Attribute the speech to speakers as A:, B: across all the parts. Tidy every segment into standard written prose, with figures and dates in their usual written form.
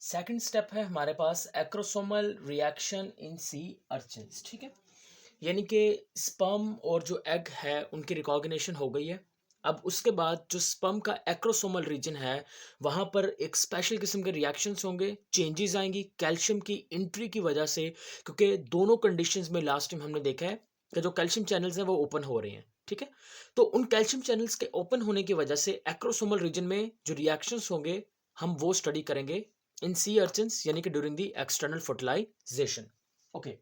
A: Second step है हमारे पास acrosomal reaction in sea urchins. ठीक है, यानी कि स्पर्म और जो एग है उनकी रिकॉग्निशन हो गई है। अब उसके बाद जो स्पर्म का एक्रोसोमल रीजन है वहाँ पर एक स्पेशल किस्म के रिएक्शंस होंगे, चेंजेस आएंगी कैल्शियम की एंट्री की वजह से, क्योंकि दोनों कंडीशंस में लास्ट टाइम हमने देखा है कि जो कैल्शियम चैनल्स हैं वो ओपन हो रहे हैं। ठीक है, तो उन कैल्शियम चैनल्स के ओपन होने की वजह से एक्रोसोमल रीजन में जो रिएक्शंस होंगे हम वो स्टडी करेंगे इन सी अर्चिन्स, यानी कि during the external fertilization. Okay,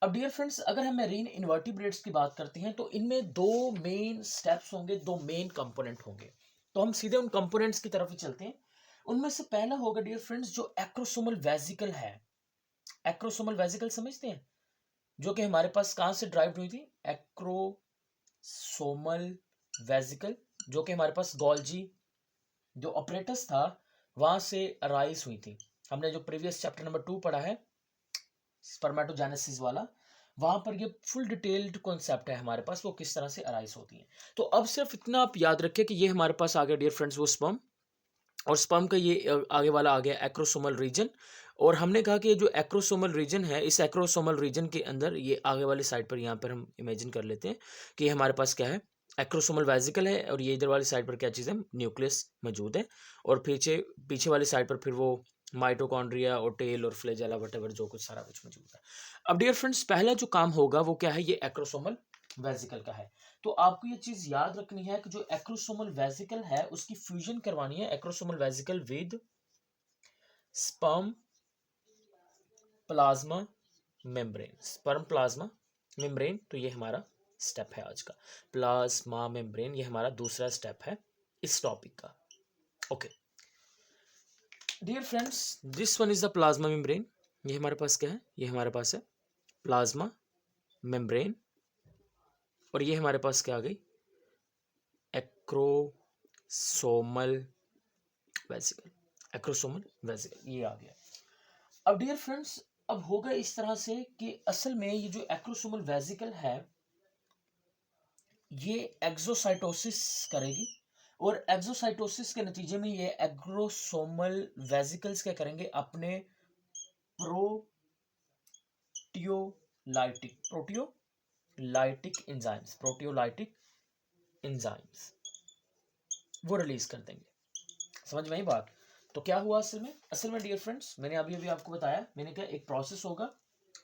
A: अब डियर फ्रेंड्स अगर हम मेरीन इन्वर्टिब्रेट्स की बात करते हैं तो इनमें दो मेन स्टेप्स होंगे, दो मेन कंपोनेंट होंगे। तो हम सीधे उन कंपोनेंट्स की तरफ ही चलते हैं। उनमें से पहला होगा डियर फ्रेंड्स जो एक्रोसोमल वेजिकल है। एक्रोसोमल वेजिकल समझते हैं, जो कि हमारे पास कहां से ड्राइव हुई थी? एक्रोसोमल वेजिकल, जो कि हमारे पास गोल्जी जो ऑपरेटस था वहां से अराइज हुई थी। हमने जो प्रीवियस चैप्टर नंबर 2 पढ़ा है स्पर्मेटोजेनेसिस वाला, वहां पर ये फुल डिटेल्ड कॉन्सेप्ट है हमारे पास, वो किस तरह से अराइज होती है। तो अब सिर्फ इतना आप याद रखें कि ये हमारे पास आ गया डियर फ्रेंड्स वो स्पर्म, और स्पर्म का ये आगे वाला आ गया एक्रोसोमल रीजन। और हमने कहा कि ये जो एक्रोसोमल रीजन है, इस एक्रोसोमल रीजन के अंदर ये आगे वाली साइड पर यहाँ पर हम इमेजिन कर लेते हैं कि ये हमारे पास क्या है, एक्रोसोमल वेजिकल है, और ये इधर वाली साइड पर क्या चीज़ है, न्यूक्लियस मौजूद है। और पीछे पीछे वाली साइड पर फिर वो माइटोकॉन्ड्रिया और टेल और फ्लैजेला वटेवर जो कुछ सारा कुछ मौजूद है। अब डियर फ्रेंड्स पहला जो काम होगा वो क्या है, ये एक्रोसोमल वेजिकल का है। तो आपको ये चीज याद रखनी है कि जो एक्रोसोमल वेजिकल है उसकी फ्यूजन करवानी है acrosomal vesicle with sperm plasma membrane. Sperm plasma membrane, तो ये हमारा स्टेप है आज का। प्लाज्मा मेम्ब्रेन ये हमारा दूसरा स्टेप है इस टॉपिक का। Okay dear friends, this one is the plasma membrane. ये हमारे पास क्या है, ये हमारे पास है प्लाज्मा मेम्ब्रेन, और ये हमारे पास क्या आ गई, एक्रोसोमल वेसिकल। एक्रोसोमल वेसिकल ये आ गया। अब डियर फ्रेंड्स अब होगा इस तरह से कि असल में ये जो एक्रोसोमल वेसिकल है ये एक्सोसाइटोसिस करेगी, और एक्सोसाइटोसिस के नतीजे में ये एक्रोसोमल वेसिकल्स क्या करेंगे, अपने प्रोटियोलाइटिक एंजाइम्स वो रिलीज कर देंगे। समझ में आई बात? तो क्या हुआ असल में डियर फ्रेंड्स मैंने अभी अभी आपको बताया, मैंने कहा एक प्रोसेस होगा।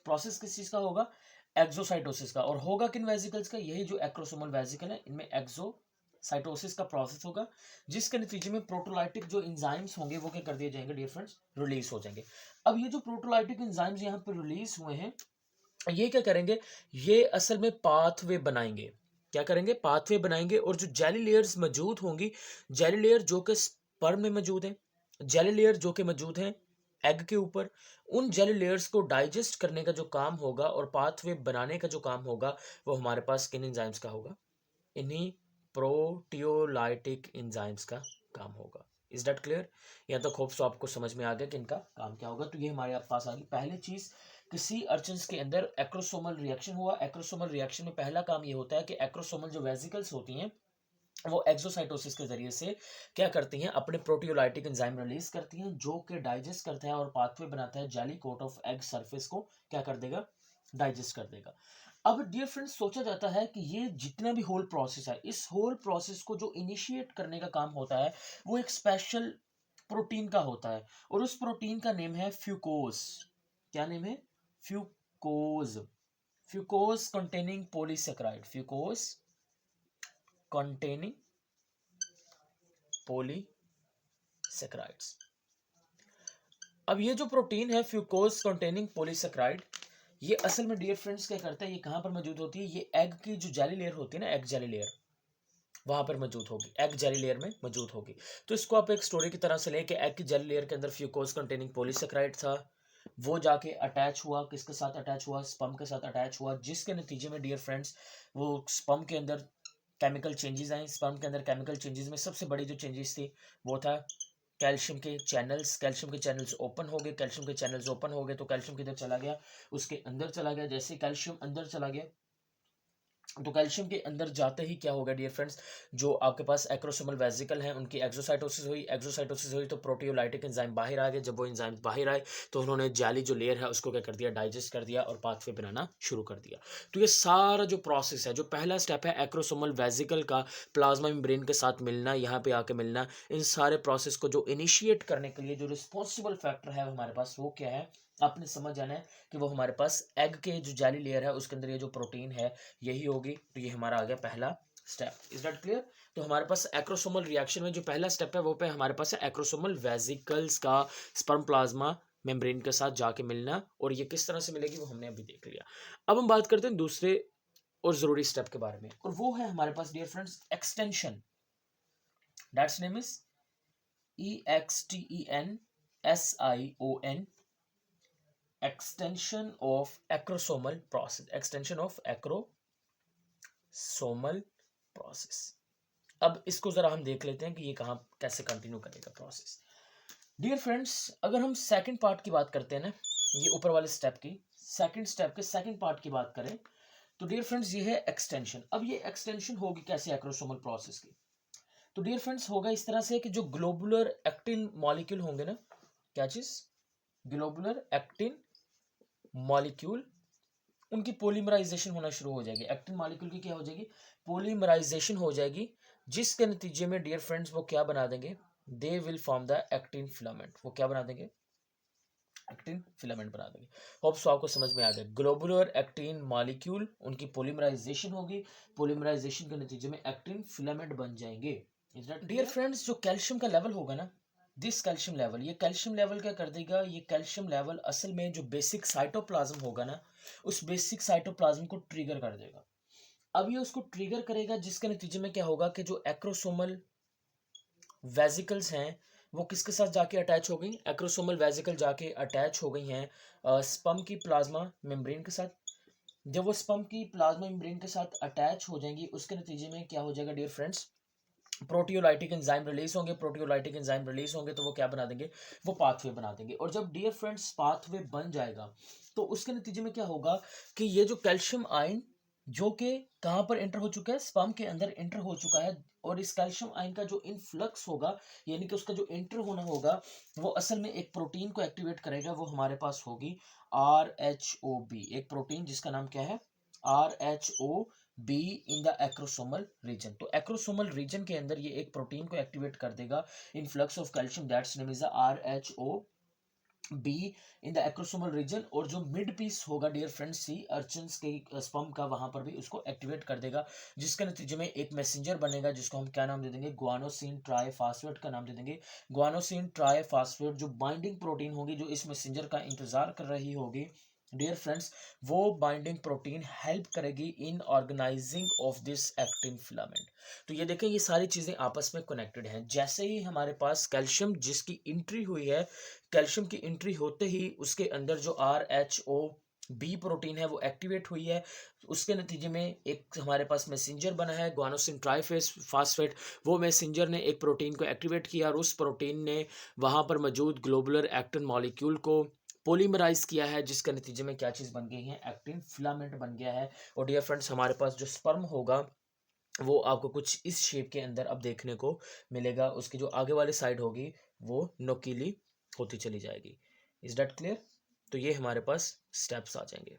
A: प्रोसेस किस चीज का होगा, एक्सोसाइटोसिस का, और होगा किन वेजिकल्स का, यही जो एक्रोसोमल वेजिकल है इनमें एक्सोसाइटोसिस का प्रोसेस होगा, जिसके नतीजे में प्रोटोलाइटिक जो एंजाइम्स होंगे वो क्या कर दिए जाएंगे डियर फ्रेंड्स, रिलीज हो जाएंगे। अब ये जो प्रोटोलाइटिक एंजाइम्स यहाँ पर रिलीज हुए हैं ये क्या करेंगे, ये असल में पाथवे बनाएंगे। क्या करेंगे, पाथवे बनाएंगे, और जो जेली लेयर्स मौजूद होंगी, जेली लेयर जो कि स्पर्म में मौजूद है, जेली लेयर जो कि मौजूद है एग के ऊपर, उन जेली लेयर्स को डाइजेस्ट करने का जो काम होगा और पाथवे बनाने का जो काम होगा वो हमारे पास किन एंजाइम्स का होगा, इन्हीं प्रोटियोलाइटिक एंजाइम्स का काम होगा। Is that clear? यहाँ तक होप्स तो आपको समझ में आ गया कि इनका काम क्या होगा। तो ये हमारे पास आ गई पहली चीज, किसी अर्चन्स के अंदर एक्रोसोमल रिएक्शन हुआ। एक्रोसोमल रिएक्शन में पहला काम ये होता है कि एक्रोसोमल जो वेसिकल्स होती हैं वो एक्सोसाइटोसिस के जरिए से क्या करती हैं, अपने प्रोटियोलाइटिक एंजाइम रिलीज करती हैं, जो कि डाइजेस्ट करता है और पाथवे बनाता है, jelly coat of egg surface को क्या कर देगा, डाइजेस्ट कर देगा। अब डियर फ्रेंड्स सोचा जाता है कि ये जितना भी होल प्रोसेस है, इस होल प्रोसेस को जो इनिशिएट करने का काम होता है वो एक स्पेशल प्रोटीन का होता है, और उस प्रोटीन का नेम है फ्यूकोज। क्या नेम है, fucose. Fucose containing polysaccharide, fucose containing polysaccharides. अब ये जो प्रोटीन है फ्यूकोज कंटेनिंग पॉलीसेकेराइड, ये असल में डियर फ्रेंड्स क्या करता है, ये कहां पर मौजूद होती है, ये एग की जो जेली लेयर होती है ना, एग जेली लेयर, वहां पर मौजूद होगी, एग जेली लेयर में मौजूद होगी। तो इसको आप एक स्टोरी की तरह से लेके, एग की जेली लेयर के अंदर फ्यूकोज कंटेनिंग पॉलीसेकेराइड था, वो जाके अटैच हुआ, किसके साथ अटैच हुआ, स्पर्म के साथ अटैच हुआ, जिसके नतीजे में डियर फ्रेंड्स वो स्पर्म के अंदर केमिकल चेंजेस आए। स्पर्म के अंदर केमिकल चेंजेस में सबसे बड़ी जो चेंजेस थी वो था कैल्शियम के चैनल्स। कैल्शियम के चैनल्स ओपन हो गए, कैल्शियम के चैनल्स ओपन हो गए तो कैल्शियम किधर चला गया, उसके अंदर चला गया। जैसे कैल्शियम अंदर चला गया तो कैल्शियम के अंदर जाते ही क्या होगा डियर फ्रेंड्स, जो आपके पास एक्रोसोमल वेसिकल हैं उनकी एक्सोसाइटोसिस हुई तो प्रोटियोलाइटिक एंजाइम बाहर आ गए। जब वो एंजाइम बाहर आए तो उन्होंने जाली जो लेयर है उसको क्या कर दिया, डाइजेस्ट कर दिया और पाथवे बनाना शुरू कर दिया। तो ये सारा जो प्रोसेस है, जो पहला स्टेप है एक्रोसोमल वेसिकल का प्लाज्मा मेम्ब्रेन के साथ मिलना, यहाँ पे आके मिलना, इन सारे प्रोसेस को जो इनिशिएट करने के लिए जो रिस्पॉन्सिबल फैक्टर है हमारे पास, वो क्या है, आपने समझ जाना है कि वो हमारे पास एग के जो जाली लेयर है उसके अंदर ये जो प्रोटीन है यही होगी। तो ये हमारा आ गया पहला स्टेप। Is that clear? तो हमारे पास एक्रोसोमल रिएक्शन में जो पहला स्टेप है वो पे हमारे पास है एक्रोसोमल वेसिकल्स का स्पर्म प्लाज्मा मेम्ब्रेन के साथ जाके मिलना, और ये किस तरह से मिलेगी वो हमने अभी देख लिया। अब हम बात करते हैं दूसरे और जरूरी स्टेप के बारे में, और वो है हमारे पास dear friends extension. That's name is EXTENSION, extension of acrosomal process, extension of acrosomal process। अब इसको जरा हम देख लेते हैं कि ये कहां कैसे कंटिन्यू करेगा प्रोसेस। डियर फ्रेंड्स, अगर हम सेकंड पार्ट की बात करते हैं ना, ये ऊपर वाले स्टेप की सेकंड स्टेप के सेकंड पार्ट की बात करें तो डियर फ्रेंड्स ये है एक्सटेंशन। अब ये एक्सटेंशन होगी कैसे एक्रोसोमल प्रोसेस की? तो डियर फ्रेंड्स होगा इस तरह से कि जो ग्लोबुलर एक्टिन मॉलिक्यूल होंगे ना, क्या चीज, ग्लोबुलर एक्टिन मॉलिक्यूल, उनकी पोलीमराइजेशन होना शुरू हो जाएगी। एक्टिन मॉलिक्यूल की क्या हो जाएगी, पोलीमराइजेशन हो जाएगी, जिसके नतीजे में डियर फ्रेंड्स वो क्या बना देंगे, they will form the actin filament. वो क्या बना देंगे, एक्टिन फिलामेंट बना देंगे। होप सो आपको समझ में आ गया। ग्लोबुलर एक्टिन मॉलिक्यूल, उनकी पोलीमराइजेशन होगी, पोलीमराइजेशन के नतीजे में एक्टिन फिलामेंट बन जाएंगे। डियर फ्रेंड्स, जो कैल्शियम का लेवल होगा ना, दिस कैल्शियम लेवल, ये कैल्शियम लेवल क्या कर देगा, ये कैल्शियम लेवल असल में जो बेसिक साइटोप्लाज्म होगा ना, उस बेसिक साइटोप्लाज्म को ट्रिगर कर देगा। अब ये उसको ट्रिगर करेगा, जिसके नतीजे में क्या होगा कि जो एक्रोसोमल वेसिकल्स हैं वो किसके साथ जाके अटैच हो गई, एक्रोसोमल वेसिकल जाके अटैच हो गई हैं स्पर्म की प्लाज्मा मेम्ब्रेन के साथ। जब वो स्पर्म की प्लाज्मा मेम्ब्रेन के साथ अटैच हो जाएंगी उसके नतीजे में क्या हो जाएगा dear friends, proteolytic enzyme release होंगे। प्रोटियोलाइटिक एंजाइम रिलीज होंगे तो वो क्या बना देंगे, वो पाथवे बना देंगे। और जब डियर फ्रेंड्स पाथवे बन जाएगा तो उसके नतीजे में क्या होगा कि ये जो कैल्शियम आयन जो कि कहां पर एंटर हो चुका है, स्पर्म के अंदर एंटर हो चुका है, और इस कैल्शियम आयन का जो इनफ्लक्स होगा, यानी कि उसका जो एंटर होना होगा, वो असल में एक प्रोटीन को एक्टिवेट करेगा। वो हमारे पास होगी RHOB, एक प्रोटीन जिसका नाम क्या है, RHOB in the acrosomal region. तो एक्रोसोमल रीजन के अंदर ये एक प्रोटीन को एक्टिवेट कर देगा, influx of calcium, that's name is the RHOB in the acrosomal region. और जो मिड पीस होगा डियर फ्रेंड्स, सी अर्चन्स के स्पर्म का, वहां पर भी उसको एक्टिवेट कर देगा, जिसके नतीजे में एक मैसेंजर बनेगा जिसको हम क्या नाम दे देंगे, ग्वानोसिन ट्राइफॉस्फेट का नाम दे देंगे। ग्वानोसिन ट्राइफॉस्फेट जो बाइंडिंग प्रोटीन होगी, जो इस मैसेंजर का इंतजार कर रही होगी डियर फ्रेंड्स, वो बाइंडिंग प्रोटीन हेल्प करेगी in organizing of this actin filament. तो ये देखें, ये सारी चीजें आपस में कनेक्टेड हैं। जैसे ही हमारे पास कैल्शियम जिसकी एंट्री हुई है, कैल्शियम की एंट्री होते ही उसके अंदर जो RHOB प्रोटीन है वो एक्टिवेट हुई है, उसके नतीजे में एक हमारे पास मैसेंजर बना है ग्वानोसिन ट्राइफॉस्फेट। वो मैसेंजर ने एक प्रोटीन को एक्टिवेट किया, और उस प्रोटीन ने वहां पर मौजूद ग्लोबुलर एक्टिन मॉलिक्यूल को पोलीमराइज किया है, जिसके नतीजे में क्या चीज बन गई है, एक्टिन फिलामेंट बन गया है। और डियर फ्रेंड्स, हमारे पास जो स्पर्म होगा वो आपको कुछ इस शेप के अंदर अब देखने को मिलेगा। उसकी जो आगे वाली साइड होगी वो नोकीली होती चली जाएगी। Is that clear? तो ये हमारे पास स्टेप्स आ जाएंगे।